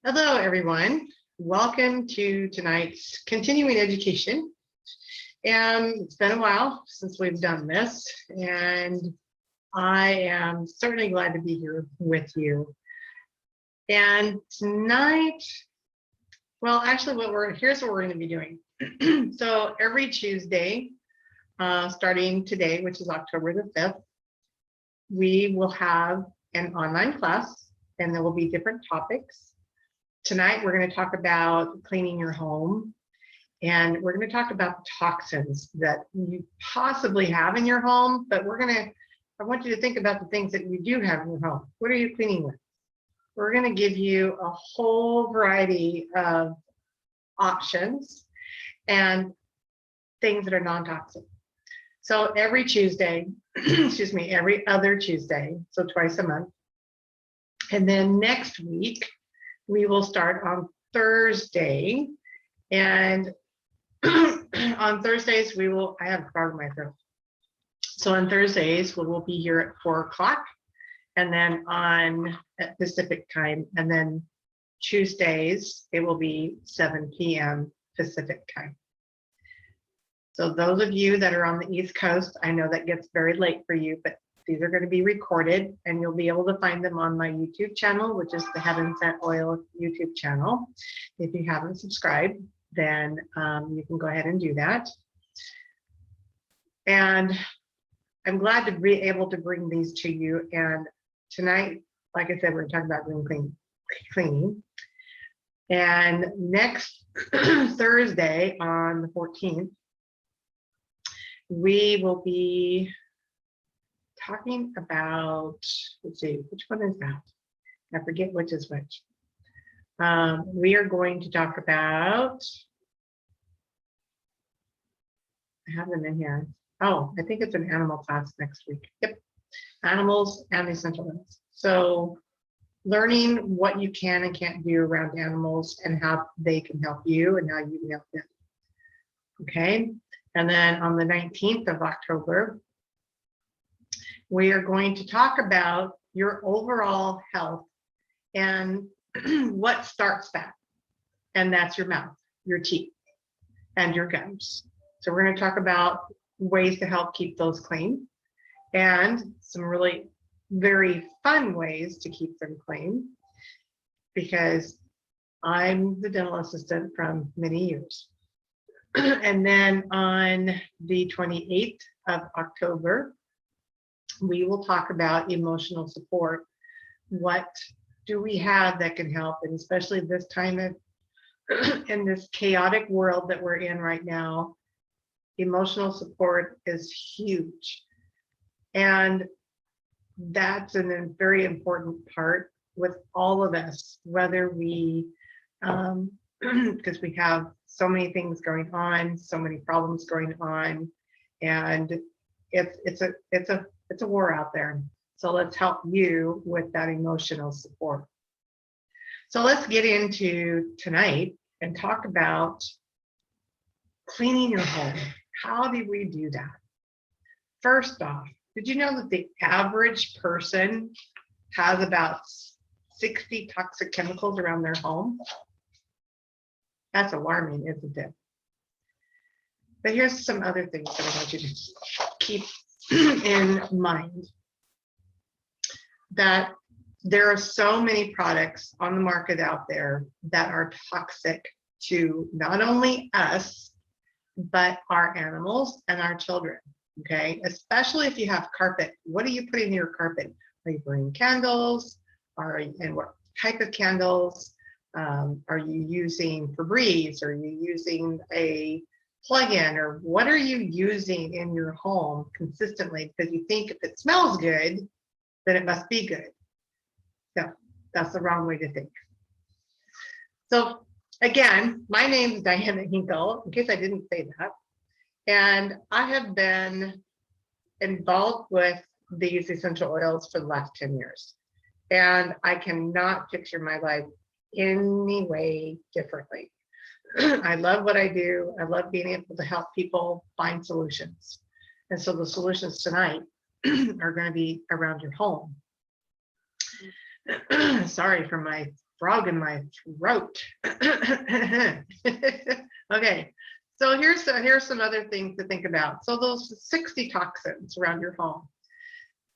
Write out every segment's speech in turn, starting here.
Hello, everyone. Welcome to tonight's continuing education. And it's been a while since we've done this, and I am certainly glad to be here with you. And tonight, well, actually, here's what we're going to be doing. So every Tuesday, starting today, which is October the 5th, we will have an online class, and there will be different topics. Tonight, we're going to talk about cleaning your home, and we're going to talk about toxins that you possibly have in your home, but I want you to think about the things that you do have in your home. What are you cleaning with? We're going to give you a whole variety of options and things that are non-toxic. So every Tuesday, excuse me, every other Tuesday, so twice a month. And then next week, we will start on Thursday, and on Thursdays I have a frog in my throat. So on Thursdays we will be here at 4 o'clock, and then at Pacific time, and then Tuesdays it will be 7 p.m. Pacific time. So those of you that are on the East Coast, I know that gets very late for you, but these are going to be recorded, and you'll be able to find them on my YouTube channel, which is the Heaven Sent Oil YouTube channel. If you haven't subscribed, then you can go ahead and do that. And I'm glad to be able to bring these to you. And tonight, like I said, we're talking about room cleaning. And next Thursday on the 14th, we will be talking about, let's see, which one is that? I forget which is which. We are going to talk about, I have them in here. Oh, I think it's an animal class next week. Yep, animals and essential oils. So learning what you can and can't do around animals and how they can help you and how you can help them. Okay, and then on the 19th of October, we are going to talk about your overall health and what starts that. And that's your mouth, your teeth, and your gums. So we're going to talk about ways to help keep those clean and some really very fun ways to keep them clean, because I'm the dental assistant from many years. And then on the 28th of October, we will talk about emotional support. What do we have that can help? And especially this time in this chaotic world that we're in right now, emotional support is huge. And that's a very important part with all of us, whether we, because we have so many things going on, so many problems going on, and it's a war out there. So let's help you with that emotional support. So let's get into tonight and talk about cleaning your home. How do we do that? First off, did you know that the average person has about 60 toxic chemicals around their home? That's alarming, isn't it? But here's some other things that I want you to keep in mind, that there are so many products on the market out there that are toxic to not only us, but our animals and our children. Okay, especially if you have carpet. What are you putting in your carpet? Are you burning candles? And what type of candles? Are you using Febreze? Are you using a plug-in, or what are you using in your home consistently? Because you think if it smells good, then it must be good. No, that's the wrong way to think. So again, my name is Diana Hinkle, in case I didn't say that. And I have been involved with these essential oils for the last 10 years. And I cannot picture my life any way differently. I love what I do. I love being able to help people find solutions. And so the solutions tonight are going to be around your home. Sorry for my frog in my throat. Okay, so here's some other things to think about. So those 60 toxins around your home.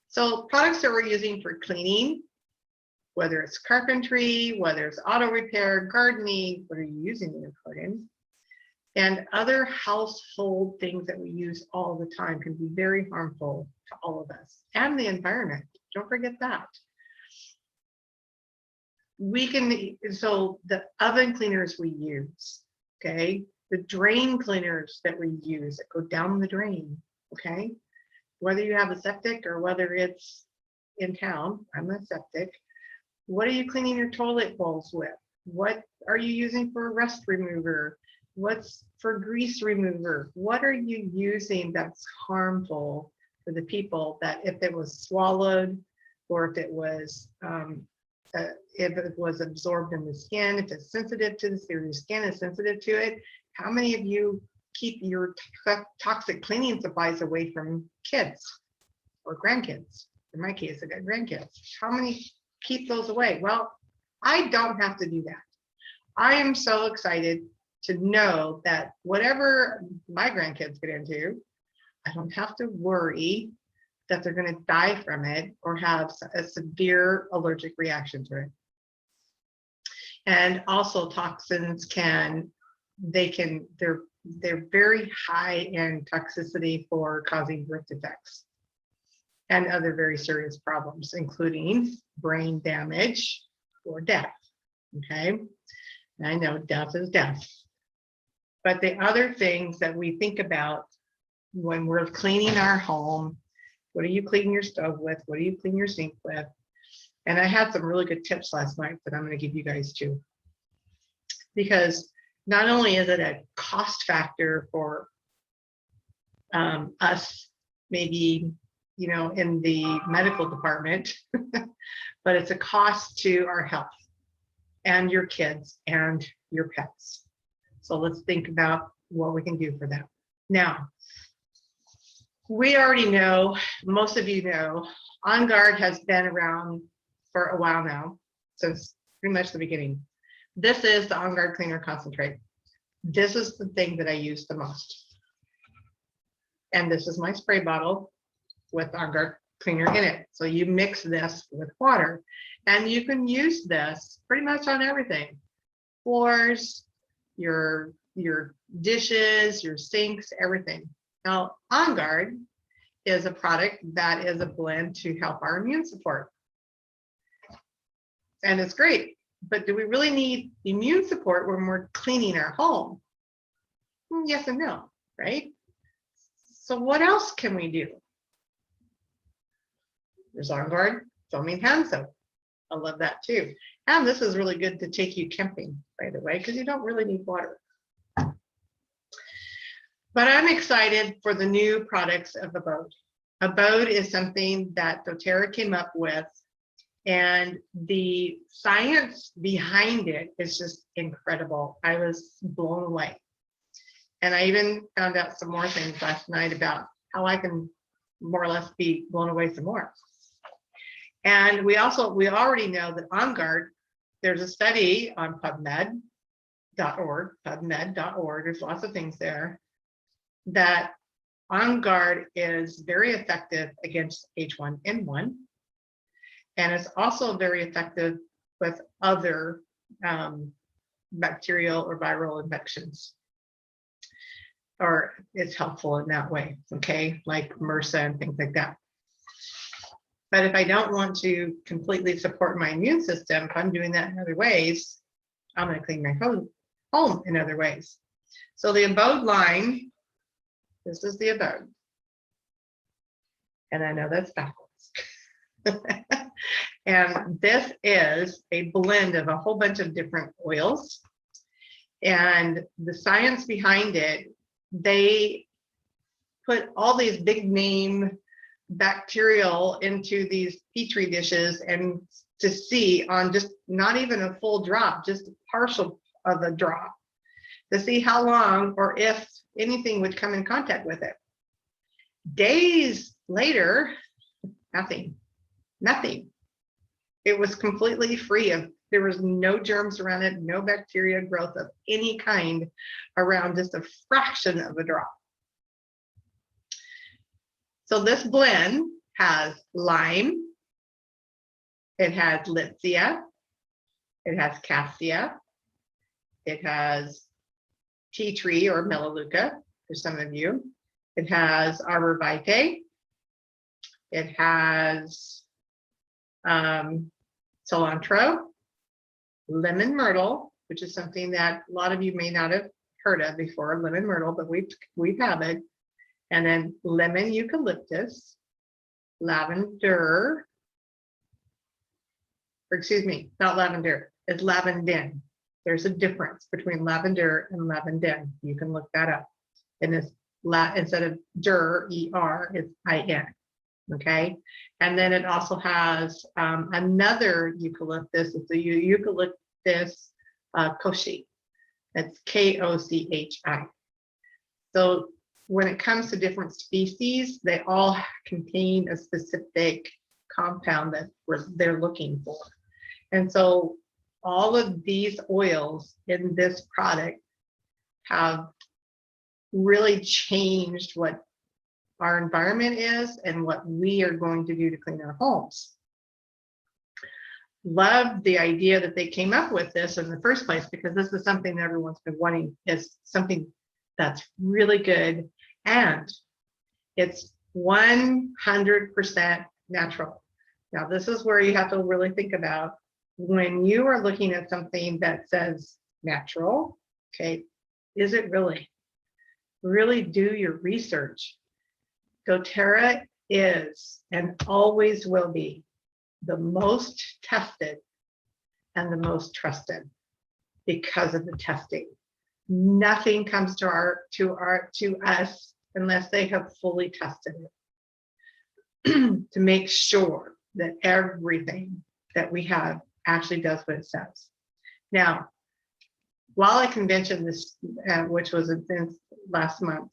So products that we're using for cleaning, whether it's carpentry, whether it's auto repair, gardening, what are you using in your garden? And other household things that we use all the time can be very harmful to all of us and the environment. Don't forget that. So the oven cleaners we use, okay? The drain cleaners that we use that go down the drain, okay? Whether you have a septic or whether it's in town, I'm a septic. What are you cleaning your toilet bowls with? What are you using for rust remover? What's for grease remover? What are you using that's harmful for the people that if it was swallowed or if it was absorbed in the skin, if it's sensitive to the skin, or your skin is sensitive to it? How many of you keep your toxic cleaning supplies away from kids or grandkids? In my case, I got grandkids. How many keep those away? Well, I don't have to do that. I am so excited to know that whatever my grandkids get into, I don't have to worry that they're going to die from it or have a severe allergic reaction to it. And also toxins they're very high in toxicity for causing birth defects and other very serious problems, including brain damage or death, okay? And I know death is death. But the other things that we think about when we're cleaning our home, what are you cleaning your stove with? What do you clean your sink with? And I had some really good tips last night that I'm going to give you guys too. Because not only is it a cost factor for us, maybe, you know, in the medical department, but it's a cost to our health and your kids and your pets. So let's think about what we can do for them. Now, we already know, most of you know, On Guard has been around for a while now, since pretty much the beginning. This is the On Guard Cleaner Concentrate. This is the thing that I use the most. And this is my spray bottle with On Guard Cleaner in it. So you mix this with water and you can use this pretty much on everything. Floors, your dishes, your sinks, everything. Now, On Guard is a product that is a blend to help our immune support. And it's great, but do we really need immune support when we're cleaning our home? Yes and no, right? So what else can we do? There's On Guard foaming hand soap. I love that too. And this is really good to take you camping, by the way, because you don't really need water. But I'm excited for the new products of Abode. Abode is something that doTERRA came up with, and the science behind it is just incredible. I was blown away. And I even found out some more things last night about how I can more or less be blown away some more. And we already know that On Guard, there's a study on PubMed.org, there's lots of things there, that On Guard is very effective against H1N1, and it's also very effective with other bacterial or viral infections, or it's helpful in that way, okay, like MRSA and things like that. But if I don't want to completely support my immune system, if I'm doing that in other ways, I'm going to clean my home in other ways. So the Abode line, this is the Abode. And I know that's backwards. And this is a blend of a whole bunch of different oils. And the science behind it, they put all these big name bacterial into these petri dishes and to see on just not even a full drop, just partial of a drop, to see how long or if anything would come in contact with it. Days later, nothing. It was completely free of There was no germs around it, no bacteria growth of any kind around just a fraction of a drop. So this blend has lime, it has litsea, it has cassia, it has tea tree or melaleuca for some of you. It has arborvitae. It has cilantro, lemon myrtle, which is something that a lot of you may not have heard of before, lemon myrtle, but we have it. And then lemon eucalyptus, lavender, or excuse me, not lavender, it's lavandin. There's a difference between lavender and lavandin. You can look that up. And it's instead of der, E-R, it's I-N. Okay. And then it also has another eucalyptus. It's a eucalyptus kochi. That's K-O-C-H-I. So when it comes to different species, they all contain a specific compound that they're looking for. And so all of these oils in this product have really changed what our environment is and what we are going to do to clean our homes. Love the idea that they came up with this in the first place, because this is something that everyone's been wanting, is something that's really good, and it's 100% natural. Now, this is where you have to really think about when you are looking at something that says natural, okay, is it really? Really do your research. doTERRA is and always will be the most tested and the most trusted because of the testing. Nothing comes to us unless they have fully tested it to make sure that everything that we have actually does what it says. Now, while at convention this, which was last month,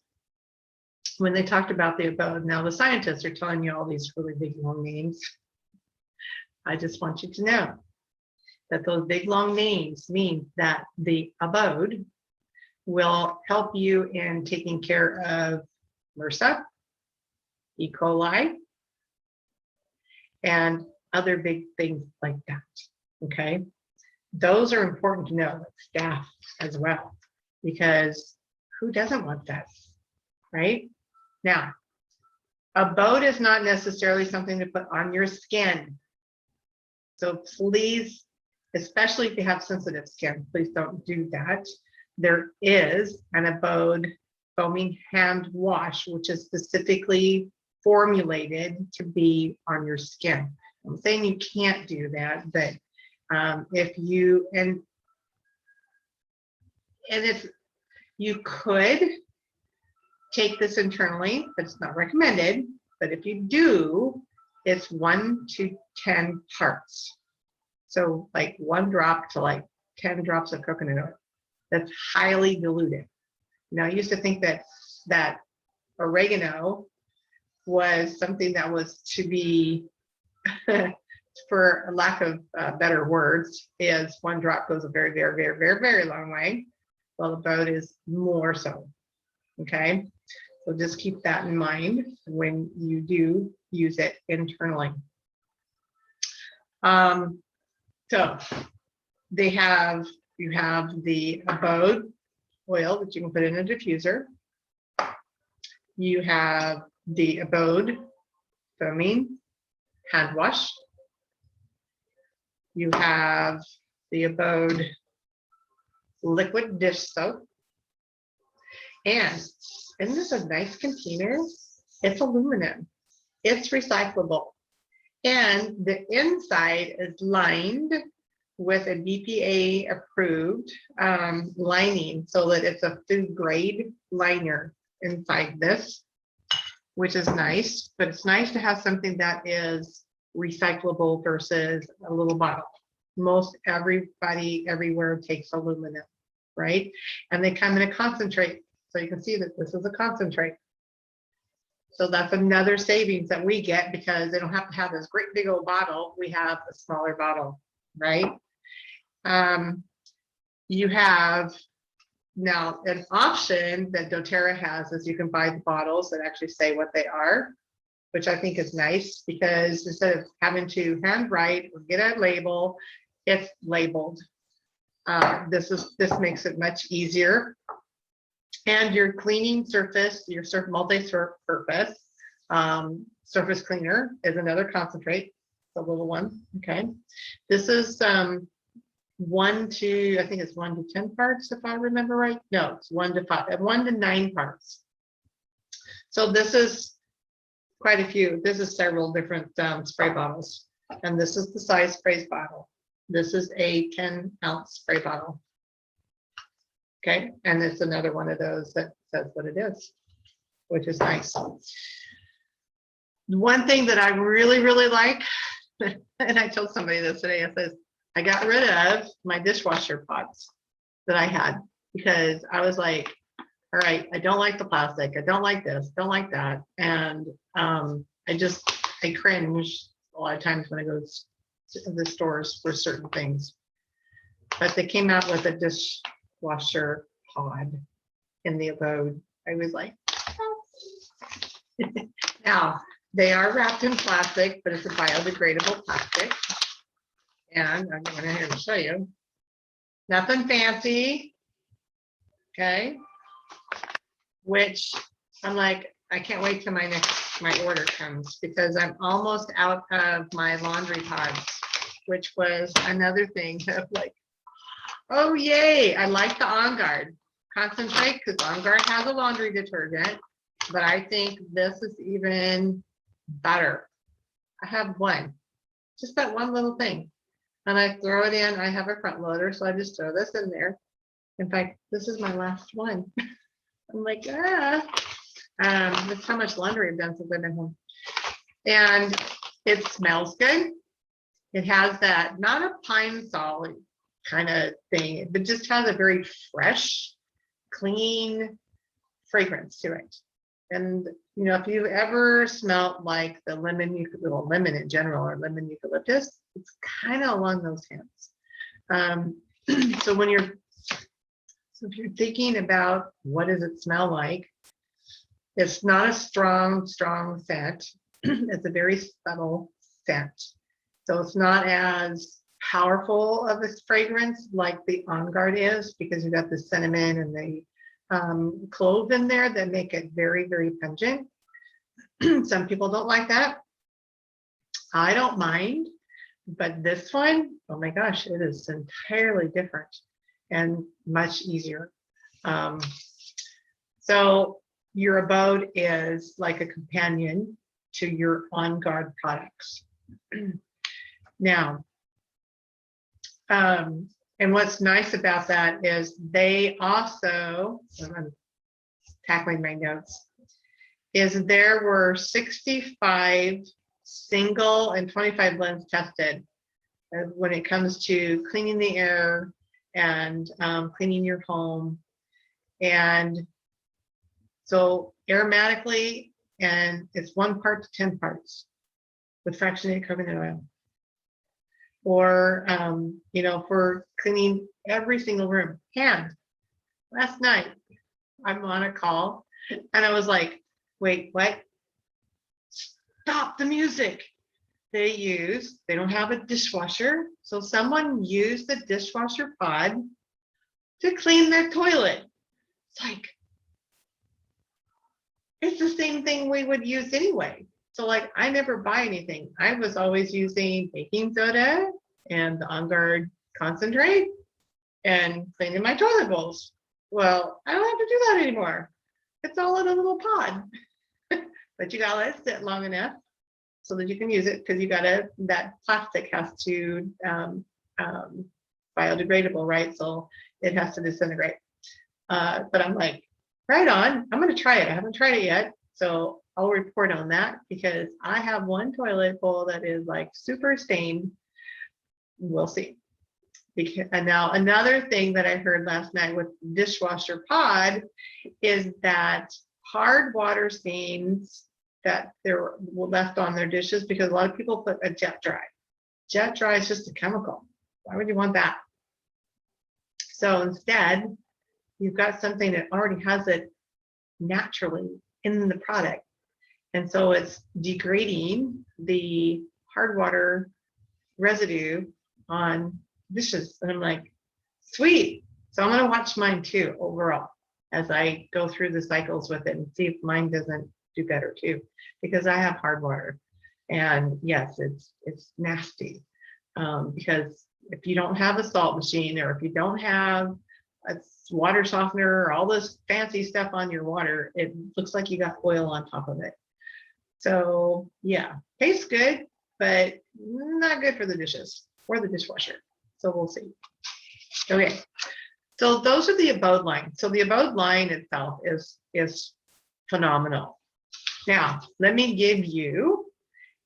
when they talked about the Abode, now the scientists are telling you all these really big long names. I just want you to know that those big long names mean that the Abode will help you in taking care of MRSA, E. coli, and other big things like that, okay? Those are important to know, like staph as well, because who doesn't want that, right? Now, Abode is not necessarily something to put on your skin. So please, especially if you have sensitive skin, please don't do that. There is an Abode foaming hand wash, which is specifically formulated to be on your skin. I'm saying you can't do that, but if you, and if you could take this internally, but it's not recommended, but if you do, it's 1 to 10 parts. So like 1 drop to like 10 drops of coconut oil. That's highly diluted. Now, I used to think that oregano was something that was to be, for lack of better words, is 1 drop goes a very, very, very, very, very long way. Well, Abode is more so. Okay, so just keep that in mind when you do use it internally. So they have, you have the Abode oil that you can put in a diffuser. You have the Abode foaming hand wash. You have the Abode liquid dish soap. And isn't this a nice container? It's aluminum. It's recyclable. And the inside is lined with a BPA approved lining, so that it's a food grade liner inside this, which is nice, but it's nice to have something that is recyclable versus a little bottle. Most everybody everywhere takes aluminum, right? And they come in a concentrate. So you can see that this is a concentrate. So that's another savings that we get, because they don't have to have this great big old bottle. We have a smaller bottle, right? You have now an option that doTERRA has is you can buy the bottles that actually say what they are, which I think is nice because instead of having to handwrite or get a label, it's labeled. This makes it much easier. And your cleaning surface, your multi-purpose surface cleaner is another concentrate, the little one. Okay, this is 1 to, I think it's 1 to 10 parts if I remember right. No, it's 1 to 9 parts. So this is quite a few. This is several different spray bottles, and this is the size spray bottle. This is a 10-ounce spray bottle. Okay, and it's another one of those that says what it is, which is nice. One thing that I really, really like, and I told somebody this today, I says, I got rid of my dishwasher pots that I had because I was like, all right, I don't like the plastic. I don't like this, don't like that. And I cringe a lot of times when I go to the stores for certain things. But they came out with a dishwasher pod in the Abode. I was like, now they are wrapped in plastic, but it's a biodegradable plastic. And I'm going here to show you. Nothing fancy. Okay. Which I'm like, I can't wait till my order comes because I'm almost out of my laundry pods, which was another thing of like, oh yay, I like the On Guard concentrate because On Guard has a laundry detergent, but I think this is even better. I have one, just that one little thing. And I throw it in, I have a front loader, so I just throw this in there. In fact, this is my last one. I'm like, that's how much laundry I've done since I've been home. And it smells good. It has that, not a pine sol kind of thing, but just has a very fresh, clean fragrance to it. And you know, if you've ever smelled like the lemon in general or lemon eucalyptus, it's kind of along those lines. So if you're thinking about what does it smell like, it's not a strong scent. It's a very subtle scent. So it's not as powerful of a fragrance like the On Guard is because you've got the cinnamon and the clove in there that make it very, very pungent. Some people don't like that. I don't mind, but this one, oh my gosh, it is entirely different and much easier. So your Abode is like a companion to your On Guard products. Now, and what's nice about that is they also, I'm tackling my notes, is there were 65 single and 25 blends tested when it comes to cleaning the air and cleaning your home. And so aromatically, and it's 1 part to 10 parts with fractionated coconut oil. Or, you know, for cleaning every single room. And last night, I'm on a call and I was like, wait, what? Stop the music. They don't have a dishwasher. So someone used the dishwasher pod to clean their toilet. It's like, it's the same thing we would use anyway. So like, I never buy anything. I was always using baking soda and the On Guard concentrate and cleaning my toilet bowls. Well, I don't have to do that anymore. It's all in a little pod. But you gotta let it sit long enough so that you can use it because that plastic has to biodegradable, right? So it has to disintegrate. But I'm like, right on, I'm gonna try it. I haven't tried it yet. So I'll report on that because I have one toilet bowl that is like super stained. We'll see. And now another thing that I heard last night with dishwasher pod is that hard water stains that they're left on their dishes because a lot of people put a jet dry. Jet dry is just a chemical. Why would you want that? So instead, you've got something that already has it naturally in the product. And so it's degrading the hard water residue on dishes. And I'm like, sweet. So I'm going to watch mine too overall as I go through the cycles with it and see if mine doesn't do better too, because I have hard water. And yes, it's nasty because if you don't have a salt machine, or if you don't have a water softener or all this fancy stuff on your water, it looks like you got oil on top of it. So yeah, tastes good, but not good for the dishes or the dishwasher. So we'll see. Okay, so those are the Abode line. So the Abode line itself is phenomenal. Now, let me give you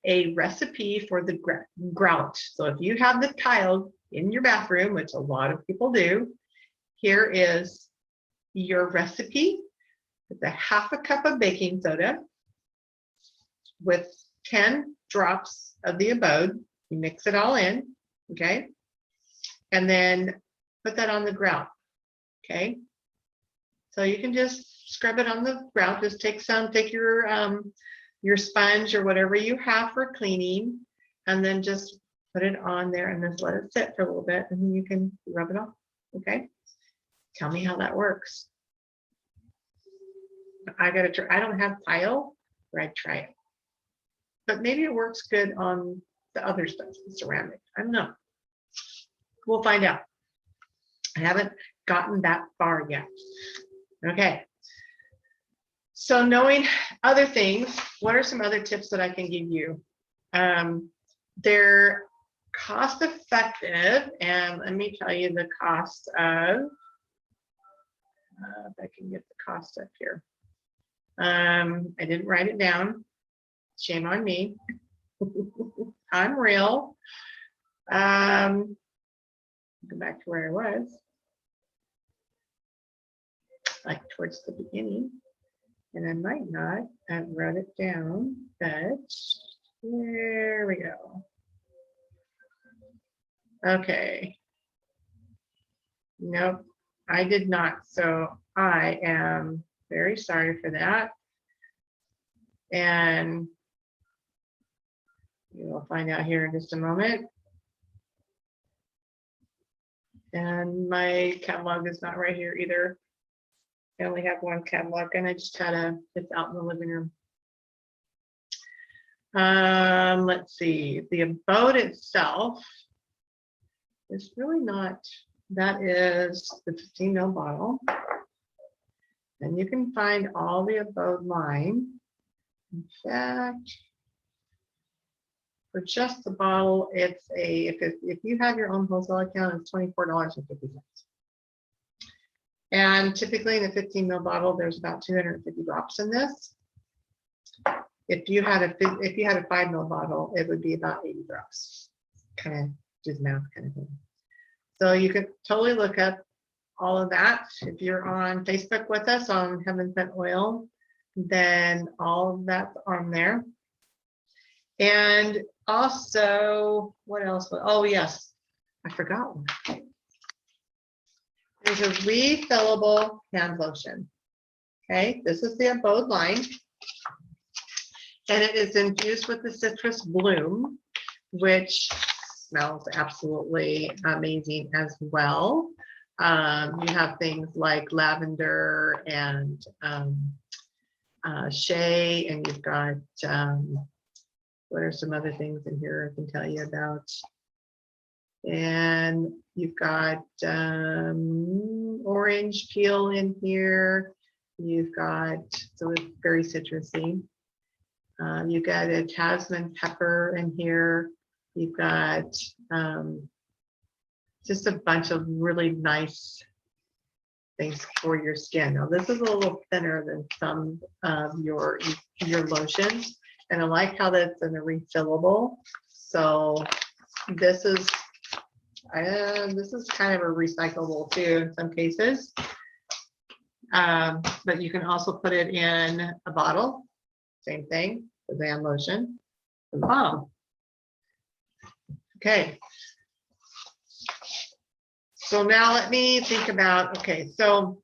a recipe for the grout. So if you have the tile in your bathroom, which a lot of people do, here is your recipe. It's a half a cup of baking soda with 10 drops of the Abode. You mix it all in, okay? And then put that on the grout, okay? So you can just scrub it on the grout. Just take your sponge or whatever you have for cleaning, and then just put it on there and just let it sit for a little bit, and then you can rub it off, okay? Tell me how that works. I gotta try. I don't have tile, or I'd try it. But maybe it works good on the other stuff, the ceramic. I don't know. We'll find out. I haven't gotten that far yet. Okay. So knowing other things, what are some other tips that I can give you? They're cost effective, and let me tell you the cost of, if I can get the cost up here. I didn't write it down. Shame on me. I'm real. Go back to where I was, like towards the beginning, and I might not have wrote it down, but there we go. Okay. Nope, I did not. So I am very sorry for that. And you will find out here in just a moment. And my catalog is not right here either. I only have one catalog, and I just had it's out in the living room. Let's see, the Abode itself is really not, that is the 15 ml bottle. And you can find all the Abode line. In fact, for just the bottle, it's if you have your own wholesale account, it's $24.50. And typically in a 15 ml bottle, there's about 250 drops in this. If you had a 5 ml bottle, it would be about 80 drops. Kind of just math kind of thing. So you could totally look up all of that. If you're on Facebook with us on Heaven Sent Oil, then all of that's on there. And also, what else? Oh yes, I forgot one. There's a refillable hand lotion. Okay, this is the Abode line, and it is infused with the citrus bloom, which smells absolutely amazing as well. You have things like lavender and shea, and you've got what are some other things in here I can tell you about? And you've got orange peel in here. You've got, so it's very citrusy. You've got a Tasman pepper in here. You've got just a bunch of really nice things for your skin. Now this is a little thinner than some of your lotions, and I like how that's in a refillable. So this is kind of a recyclable too in some cases. But you can also put it in a bottle. Same thing, the hand lotion in the bottle. Okay. So now let me think about, okay, so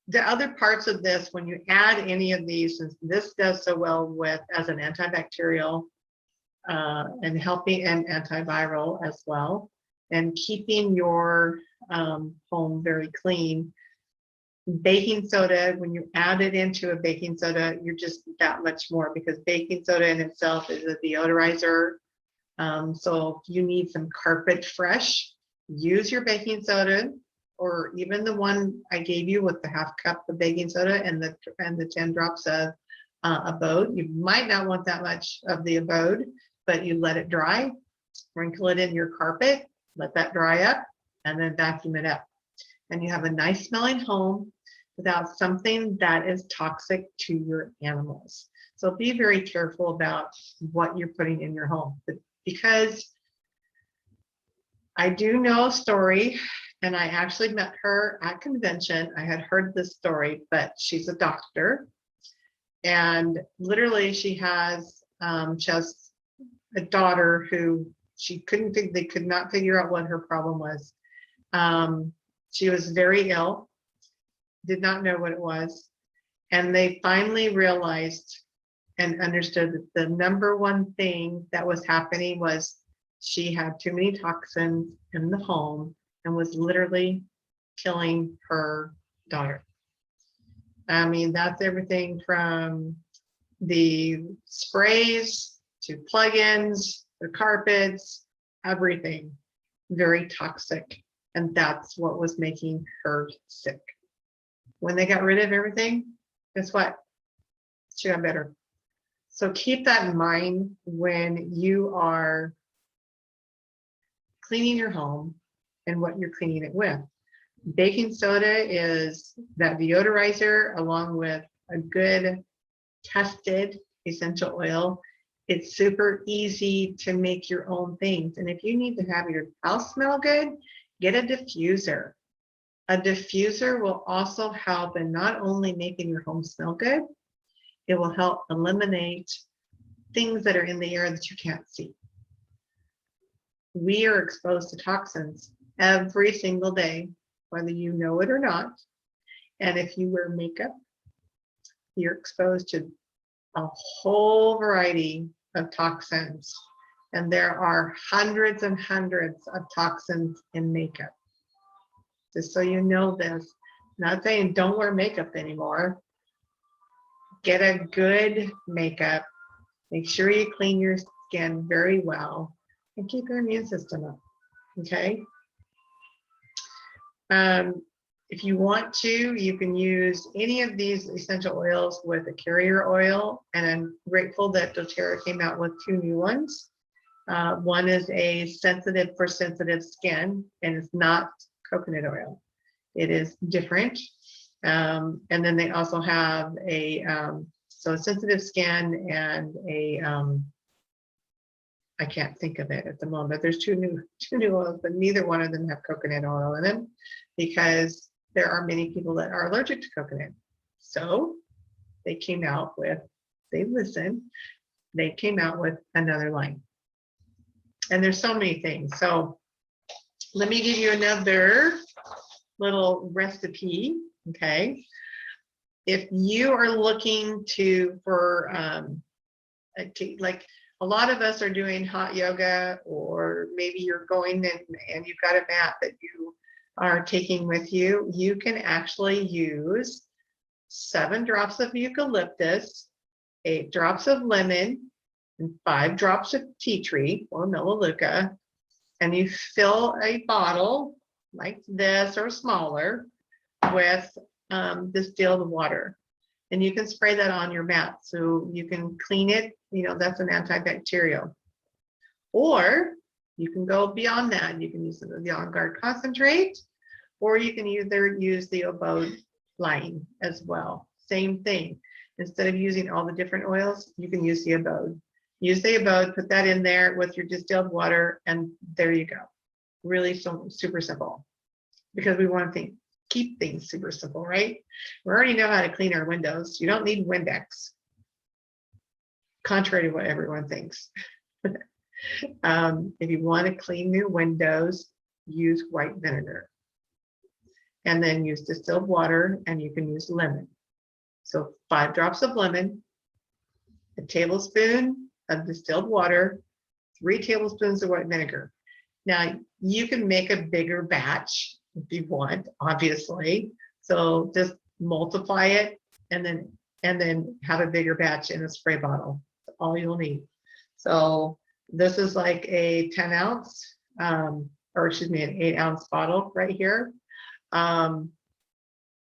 the other parts of this, when you add any of these, since this does so well with as an antibacterial and helping and antiviral as well, and keeping your home very clean. Baking soda, when you add it into a baking soda, you're just that much more, because baking soda in itself is a deodorizer. So if you need some carpet fresh, use your baking soda, or even the one I gave you with the half cup of baking soda and the 10 drops of Abode. You might not want that much of the Abode, but you let it dry, sprinkle it in your carpet, let that dry up, and then vacuum it up. And you have a nice smelling home without something that is toxic to your animals. So be very careful about what you're putting in your home, because I do know a story, and I actually met her at convention. I had heard this story, but she's a doctor, and literally she has a daughter who they could not figure out what her problem was. She was very ill, did not know what it was. And they finally realized and understood that the number one thing that was happening was she had too many toxins in the home and was literally killing her daughter. I mean, that's everything from the sprays to plugins, the carpets, everything very toxic. And that's what was making her sick. When they got rid of everything, guess what? She got better. So keep that in mind when you are cleaning your home and what you're cleaning it with. Baking soda is that deodorizer, along with a good tested essential oil. It's super easy to make your own things. And if you need to have your house smell good, get a diffuser. A diffuser will also help in not only making your home smell good, it will help eliminate things that are in the air that you can't see. We are exposed to toxins every single day, whether you know it or not. And if you wear makeup, you're exposed to a whole variety of toxins. And there are hundreds and hundreds of toxins in makeup. Just so you know this, not saying don't wear makeup anymore. Get a good makeup. Make sure you clean your skin very well and keep your immune system up, okay? If you want to, you can use any of these essential oils with a carrier oil, and I'm grateful that doTERRA came out with 2 new ones. One is a sensitive for sensitive skin, and it's not coconut oil. It is different. And then they also have a so sensitive skin and a I can't think of it at the moment. There's two new oils, but neither one of them have coconut oil in them, because there are many people that are allergic to coconut. So they came out with, they came out with another line. And there's so many things. So let me give you another little recipe, okay? If you are looking for like a lot of us are doing hot yoga, or maybe you're going and you've got a mat that you are taking with you, you can actually use 7 drops of eucalyptus, 8 drops of lemon, and 5 drops of tea tree or melaleuca, and you fill a bottle like this or smaller with distilled water. And you can spray that on your mat so you can clean it. You know, that's an antibacterial. Or you can go beyond that. You can use the On Guard concentrate, or you can either use the Abode line as well. Same thing. Instead of using all the different oils, you can use the Abode. Use the Abode, put that in there with your distilled water, and there you go. Really super simple, because we want to keep things super simple, right? We already know how to clean our windows. You don't need Windex, contrary to what everyone thinks. If you want to clean your windows, use white vinegar. And then use distilled water, and you can use lemon. So 5 drops of lemon, a tablespoon of distilled water, 3 tablespoons of white vinegar. Now you can make a bigger batch if you want, obviously. So just multiply it and then have a bigger batch in a spray bottle. That's all you'll need. So this is like a 10 ounce, or excuse me, an 8 ounce bottle right here.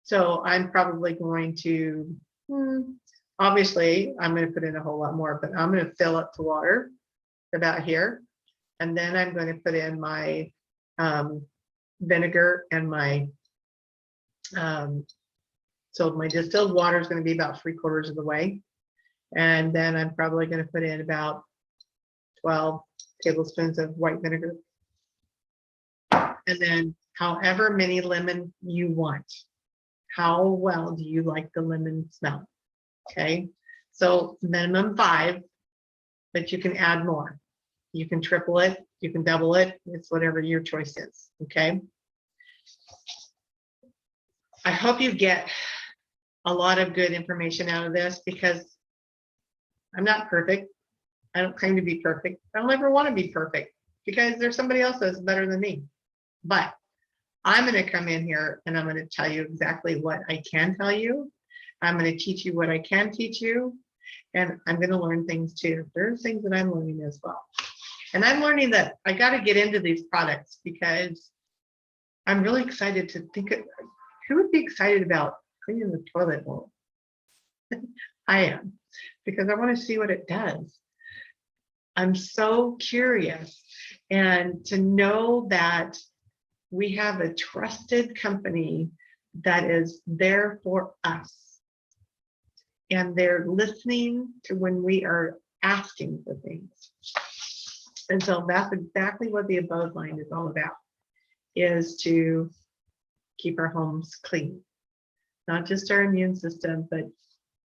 So I'm probably going to, obviously I'm going to put in a whole lot more, but I'm going to fill up to water about here. And then I'm going to put in my vinegar and my, so my distilled water is going to be about 3/4 of the way. And then I'm probably going to put in about 12 tablespoons of white vinegar. And then however many lemon you want. How well do you like the lemon smell? Okay, so minimum 5, but you can add more. You can triple it, you can double it, it's whatever your choice is, okay? I hope you get a lot of good information out of this, because I'm not perfect. I don't claim to be perfect. I don't ever want to be perfect, because there's somebody else that's better than me. But I'm going to come in here and I'm going to tell you exactly what I can tell you. I'm going to teach you what I can teach you. And I'm going to learn things too. There's things that I'm learning as well. And I'm learning that I got to get into these products, because I'm really excited to think of, who would be excited about cleaning the toilet bowl? I am, because I want to see what it does. I'm so curious, and to know that we have a trusted company that is there for us, and they're listening to when we are asking for things. And so that's exactly what the Abode line is all about, is to keep our homes clean, not just our immune system, but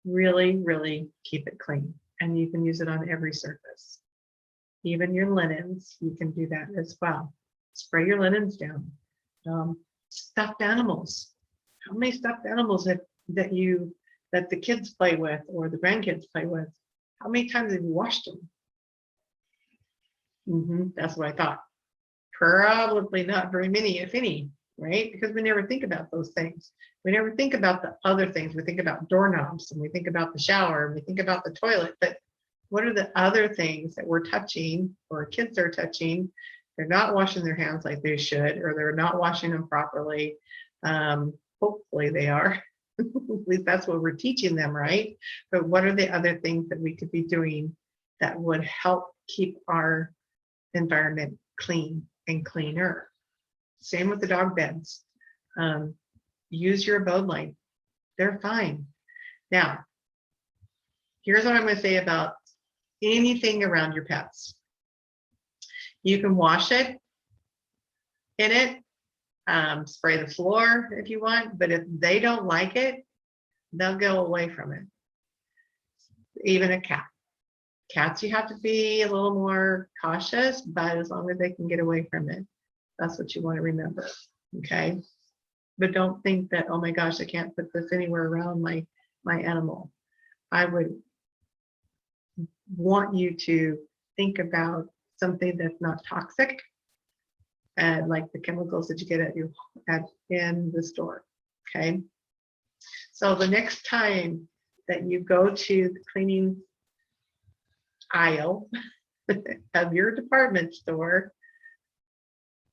really, really keep it clean. And you can use it on every surface. Even your linens, you can do that as well. Spray your linens down. Stuffed animals. How many stuffed animals that the kids play with, or the grandkids play with? How many times have you washed them? That's what I thought. Probably not very many, if any, right? Because we never think about those things. We never think about the other things. We think about doorknobs, and we think about the shower, and we think about the toilet, but what are the other things that we're touching, or kids are touching? They're not washing their hands like they should, or they're not washing them properly. Hopefully they are. At least that's what we're teaching them, right? But what are the other things that we could be doing that would help keep our environment clean and cleaner? Same with the dog beds. Use your Abode line. They're fine. Now, here's what I'm going to say about anything around your pets. You can wash it in it, spray the floor if you want, but if they don't like it, they'll go away from it. Even a cat. Cats, you have to be a little more cautious, but as long as they can get away from it, that's what you want to remember, okay? But don't think that, oh my gosh, I can't put this anywhere around my animal. I would want you to think about something that's not toxic, and like the chemicals that you get in the store, okay? So the next time that you go to the cleaning aisle of your department store,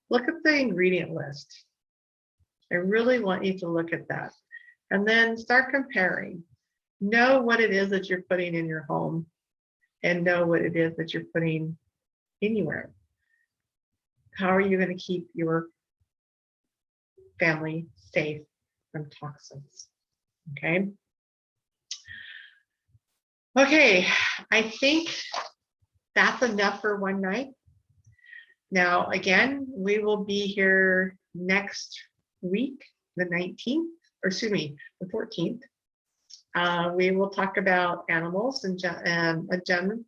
look at the ingredient list. I really want you to look at that, and then start comparing. Know what it is that you're putting in your home, and know what it is that you're putting anywhere. How are you going to keep your family safe from toxins? Okay. Okay, I think that's enough for one night. Now, again, we will be here next week, the 19th, or excuse me, the 14th. We will talk about animals and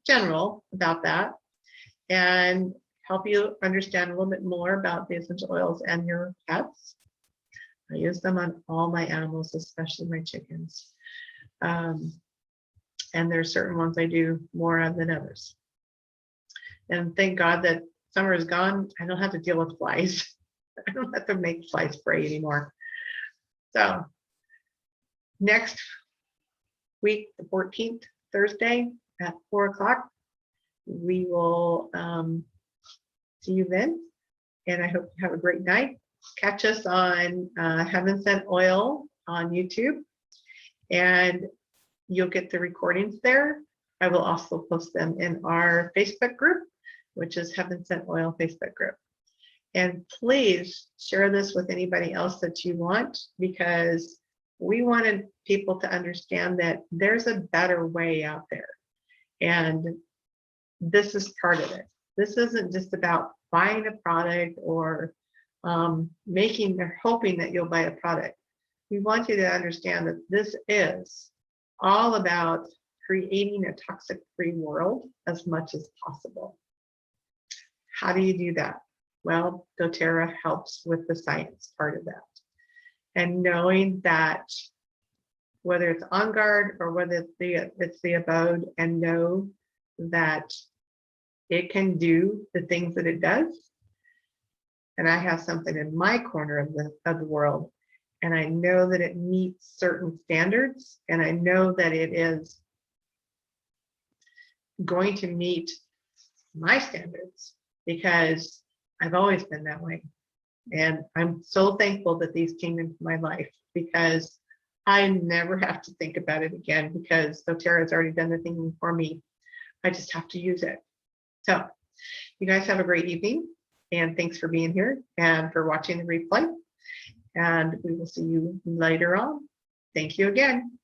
general about that, and help you understand a little bit more about the essential oils and your pets. I use them on all my animals, especially my chickens. And there's certain ones I do more of than others. And thank God that summer is gone. I don't have to deal with flies. I don't have to make fly spray anymore. So next week, the 14th, Thursday at 4 o'clock, we will see you then. And I hope you have a great night. Catch us on Heaven Sent Oil on YouTube, and you'll get the recordings there. I will also post them in our Facebook group, which is Heaven Sent Oil Facebook group. And please share this with anybody else that you want, because we wanted people to understand that there's a better way out there. And this is part of it. This isn't just about buying a product or making or hoping that you'll buy a product. We want you to understand that this is all about creating a toxic-free world as much as possible. How do you do that? Well, doTERRA helps with the science part of that. And knowing that whether it's On Guard or whether it's the Abode, and know that it can do the things that it does. And I have something in my corner of the world, and I know that it meets certain standards, and I know that it is going to meet my standards, because I've always been that way. And I'm so thankful that these came into my life, because I never have to think about it again, because doTERRA has already done the thinking for me. I just have to use it. So you guys have a great evening, and thanks for being here and for watching the replay. And we will see you later on. Thank you again.